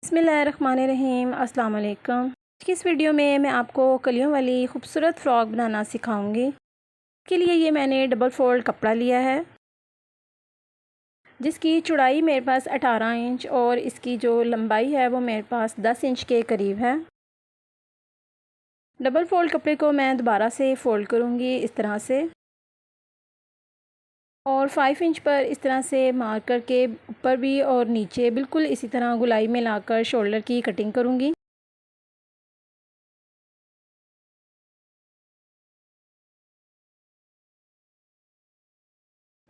बिस्मिल्लाहिर्रहमानिर्रहीम। अस्सलाम वालेकुम। की इस वीडियो में मैं आपको कलियों वाली खूबसूरत फ़्रॉक बनाना सिखाऊंगी। इसके लिए ये मैंने डबल फोल्ड कपड़ा लिया है जिसकी चौड़ाई मेरे पास 18 इंच और इसकी जो लंबाई है वो मेरे पास 10 इंच के करीब है। डबल फोल्ड कपड़े को मैं दोबारा से फ़ोल्ड करूँगी इस तरह से और 5 इंच पर इस तरह से मार्क करके ऊपर भी और नीचे बिल्कुल इसी तरह गुलाई में लाकर शोल्डर की कटिंग करूँगी।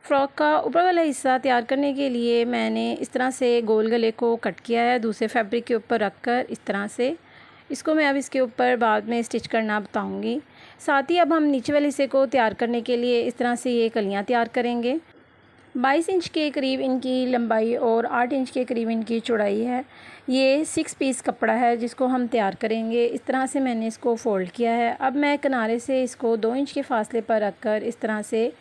फ़्रॉक का ऊपर वाला हिस्सा तैयार करने के लिए मैंने इस तरह से गोल गले को कट किया है दूसरे फैब्रिक के ऊपर रख कर इस तरह से। इसको मैं अब इसके ऊपर बाद में स्टिच करना बताऊंगी। साथ ही अब हम नीचे वाले हिस्से को तैयार करने के लिए इस तरह से ये कलियां तैयार करेंगे। 22 इंच के करीब इनकी लंबाई और 8 इंच के करीब इनकी चौड़ाई है। ये 6 पीस कपड़ा है जिसको हम तैयार करेंगे। इस तरह से मैंने इसको फ़ोल्ड किया है। अब मैं किनारे से इसको 2 इंच के फासले पर रख कर इस तरह से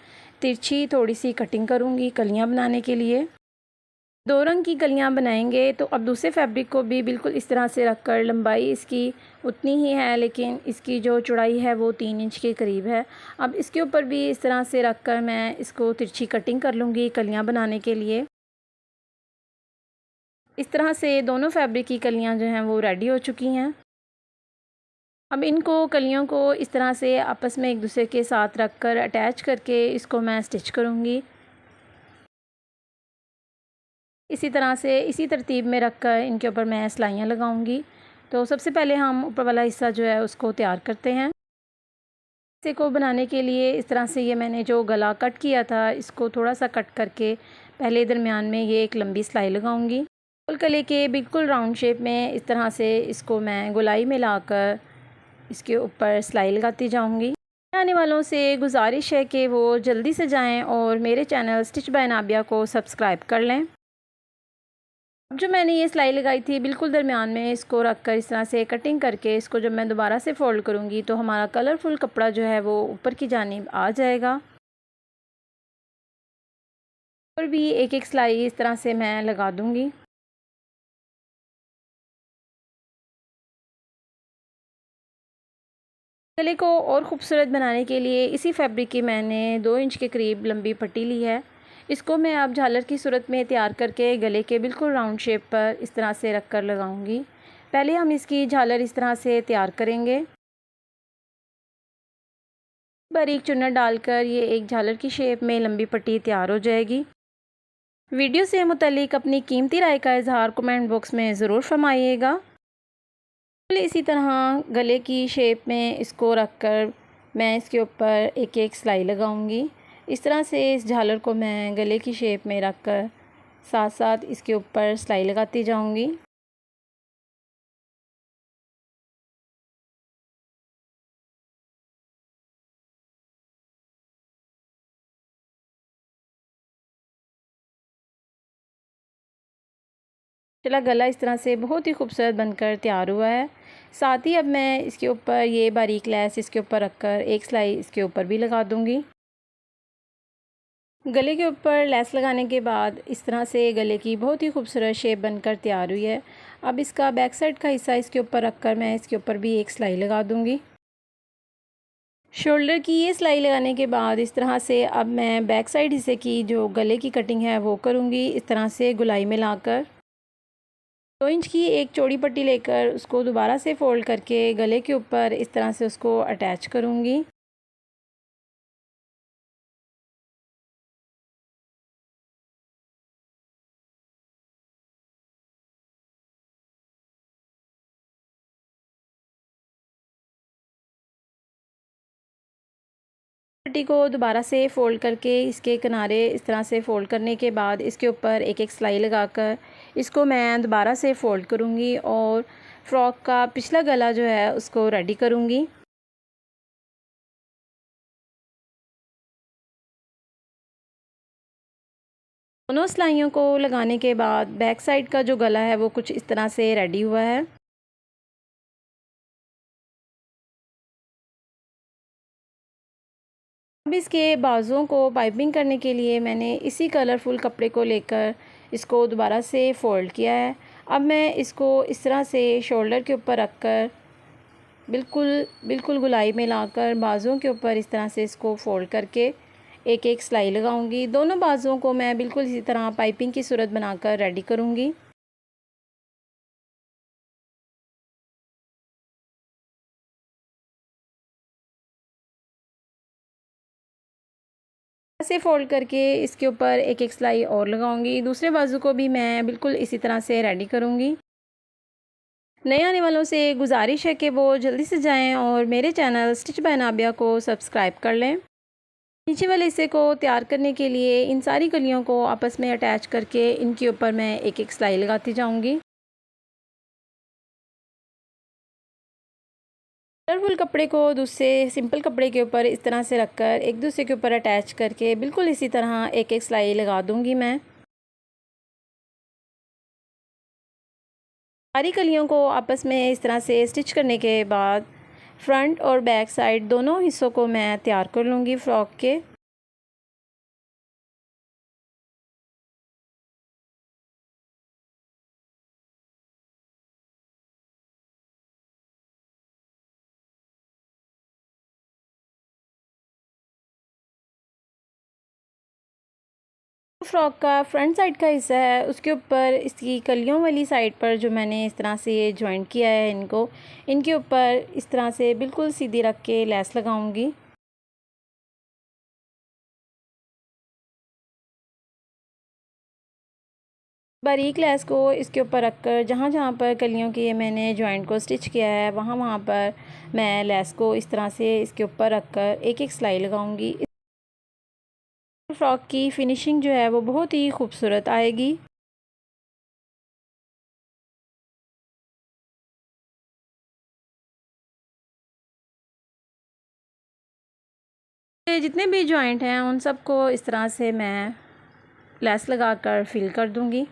तिरछी थोड़ी सी कटिंग करूँगी कलियाँ बनाने के लिए। 2 रंग की कलियाँ बनाएंगे तो अब दूसरे फैब्रिक को भी बिल्कुल इस तरह से रख कर, लंबाई इसकी उतनी ही है लेकिन इसकी जो चौड़ाई है वो 3 इंच के करीब है। अब इसके ऊपर भी इस तरह से रख कर मैं इसको तिरछी कटिंग कर लूँगी कलियाँ बनाने के लिए। इस तरह से दोनों फैब्रिक की कलियाँ जो हैं वो रेडी हो चुकी हैं। अब इनको कलियों को इस तरह से आपस में एक दूसरे के साथ रख कर अटैच करके इसको मैं स्टिच करूँगी। इसी तरह से इसी तरतीब में रख कर इनके ऊपर मैं सिलाइयाँ लगाऊंगी। तो सबसे पहले हम ऊपर वाला हिस्सा जो है उसको तैयार करते हैं। हिस्से को बनाने के लिए इस तरह से ये मैंने जो गला कट किया था इसको थोड़ा सा कट करके पहले दरमियान में ये एक लंबी सिलाई लगाऊंगी। गोल गले के बिल्कुल राउंड शेप में इस तरह से इसको मैं गोलाई में लाकर इसके ऊपर सिलाई लगाती जाऊंगी। आने वालों से गुजारिश है कि वो जल्दी से जाएं और मेरे चैनल स्टिच बाय नाबिया को सब्सक्राइब कर लें। अब जो मैंने ये सिलाई लगाई थी बिल्कुल दरमियान में इसको रख कर इस तरह से कटिंग करके इसको जब मैं दोबारा से फ़ोल्ड करूँगी तो हमारा कलरफुल कपड़ा जो है वो ऊपर की जानिब आ जाएगा। और भी एक एक सिलाई इस तरह से मैं लगा दूँगी। गले को और ख़ूबसूरत बनाने के लिए इसी फैब्रिक की मैंने 2 इंच के करीब लंबी पट्टी ली है। इसको मैं अब झालर की सूरत में तैयार करके गले के बिल्कुल राउंड शेप पर इस तरह से रख कर लगाऊंगी। पहले हम इसकी झालर इस तरह से तैयार करेंगे। बारीक चुन्नट डालकर ये एक झालर की शेप में लंबी पट्टी तैयार हो जाएगी। वीडियो से मुतालिक अपनी कीमती राय का इजहार कमेंट बॉक्स में ज़रूर फरमाइएगा। इसी तरह गले की शेप में इसको रख कर मैं इसके ऊपर एक एक सिलाई लगाऊंगी। इस तरह से इस झालर को मैं गले की शेप में रख कर साथ साथ इसके ऊपर सिलाई लगाती जाऊंगी। चला गला इस तरह से बहुत ही खूबसूरत बनकर तैयार हुआ है। साथ ही अब मैं इसके ऊपर ये बारीक लेस इसके ऊपर रखकर एक सिलाई इसके ऊपर भी लगा दूंगी। गले के ऊपर लेस लगाने के बाद इस तरह से गले की बहुत ही खूबसूरत शेप बनकर तैयार हुई है। अब इसका बैक साइड का हिस्सा इसके ऊपर रखकर मैं इसके ऊपर भी एक सिलाई लगा दूंगी। शोल्डर की ये सिलाई लगाने के बाद इस तरह से अब मैं बैक साइड हिस्से की जो गले की कटिंग है वो करूँगी। इस तरह से गुलाई में लाकर 2 इंच की एक चौड़ी पट्टी लेकर उसको दोबारा से फ़ोल्ड करके गले के ऊपर इस तरह से उसको अटैच करूँगी। पट्टी को दोबारा से फ़ोल्ड करके इसके किनारे इस तरह से फ़ोल्ड करने के बाद इसके ऊपर एक एक सिलाई लगाकर इसको मैं दोबारा से फ़ोल्ड करूँगी और फ़्रॉक का पिछला गला जो है उसको रेडी करूँगी। दोनों सिलाइयों को लगाने के बाद बैक साइड का जो गला है वो कुछ इस तरह से रेडी हुआ है। अब इसके बाजुओं को पाइपिंग करने के लिए मैंने इसी कलरफुल कपड़े को लेकर इसको दोबारा से फ़ोल्ड किया है। अब मैं इसको इस तरह से शोल्डर के ऊपर रख कर बिल्कुल गुलाई में लाकर बाजुओं के ऊपर इस तरह से इसको फ़ोल्ड करके एक एक सिलाई लगाऊंगी। दोनों बाजुओं को मैं बिल्कुल इसी तरह पाइपिंग की सूरत बनाकर रेडी करूंगी। ऐसे फ़ोल्ड करके इसके ऊपर एक एक सिलाई और लगाऊंगी। दूसरे बाजू को भी मैं बिल्कुल इसी तरह से रेडी करूंगी। नए आने वालों से गुजारिश है कि वो जल्दी से जाएं और मेरे चैनल स्टिच बाय नाबिया को सब्सक्राइब कर लें। नीचे वाले हिस्से को तैयार करने के लिए इन सारी कलियों को आपस में अटैच करके इनके ऊपर मैं एक एक सिलाई लगाती जाऊंगी। कलरफुल कपड़े को दूसरे सिंपल कपड़े के ऊपर इस तरह से रखकर एक दूसरे के ऊपर अटैच करके बिल्कुल इसी तरह एक एक सिलाई लगा दूंगी मैं। सारी कलियों को आपस में इस तरह से स्टिच करने के बाद फ्रंट और बैक साइड दोनों हिस्सों को मैं तैयार कर लूँगी फ्रॉक के। फ्रॉक का फ्रंट साइड का हिस्सा है उसके ऊपर इसकी कलियों वाली साइड पर जो मैंने इस तरह से ये जॉइंट किया है इनको इनके ऊपर इस तरह से बिल्कुल सीधी रख के लेस लगाऊंगी। बारीक लेस को इसके ऊपर रखकर जहाँ जहाँ पर कलियों की ये मैंने जॉइंट को स्टिच किया है वहाँ वहाँ पर मैं लेस को इस तरह से इसके ऊपर रखकर एक एक सिलाई लगाऊंगी। फ्रॉक की फिनिशिंग जो है वो बहुत ही खूबसूरत आएगी। जितने भी जॉइंट हैं उन सबको इस तरह से मैं लेस लगाकर फिल कर दूंगी।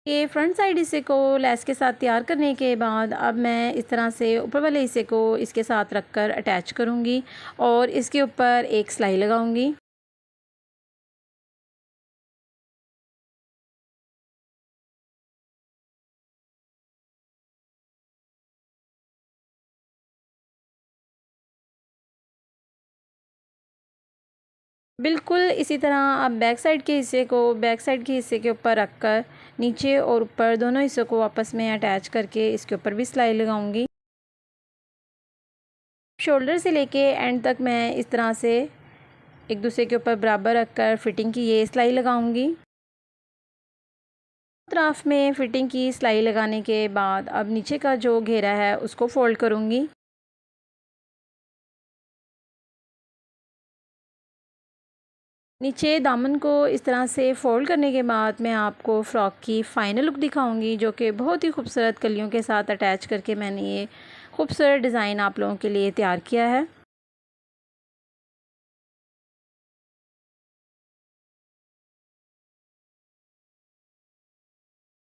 ये फ्रंट साइड हिस्से को लेस के साथ तैयार करने के बाद अब मैं इस तरह से ऊपर वाले हिस्से को इसके साथ रखकर अटैच करूँगी और इसके ऊपर एक सिलाई लगाऊँगी। बिल्कुल इसी तरह आप बैक साइड के हिस्से के ऊपर रखकर नीचे और ऊपर दोनों हिस्सों को आपस में अटैच करके इसके ऊपर भी सिलाई लगाऊंगी। शोल्डर से लेके एंड तक मैं इस तरह से एक दूसरे के ऊपर बराबर रखकर फिटिंग की ये सिलाई लगाऊंगी। तरफ में फिटिंग की सिलाई लगाने के बाद अब नीचे का जो घेरा है उसको फोल्ड करूंगी। नीचे दामन को इस तरह से फ़ोल्ड करने के बाद मैं आपको फ़्रॉक की फ़ाइनल लुक दिखाऊंगी जो कि बहुत ही खूबसूरत कलियों के साथ अटैच करके मैंने ये खूबसूरत डिज़ाइन आप लोगों के लिए तैयार किया है।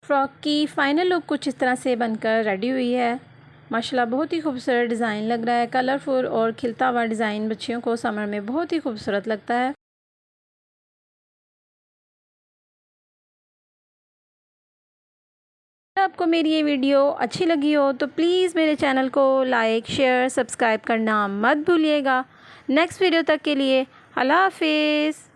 फ़्रॉक की फ़ाइनल लुक कुछ इस तरह से बनकर रेडी हुई है। माशाल्लाह बहुत ही खूबसूरत डिज़ाइन लग रहा है। कलरफुल और खिलता हुआ डिज़ाइन बच्चियों को समर में बहुत ही खूबसूरत लगता है। आपको मेरी ये वीडियो अच्छी लगी हो तो प्लीज़ मेरे चैनल को लाइक शेयर सब्सक्राइब करना मत भूलिएगा। नेक्स्ट वीडियो तक के लिए अल्लाह हाफिज़।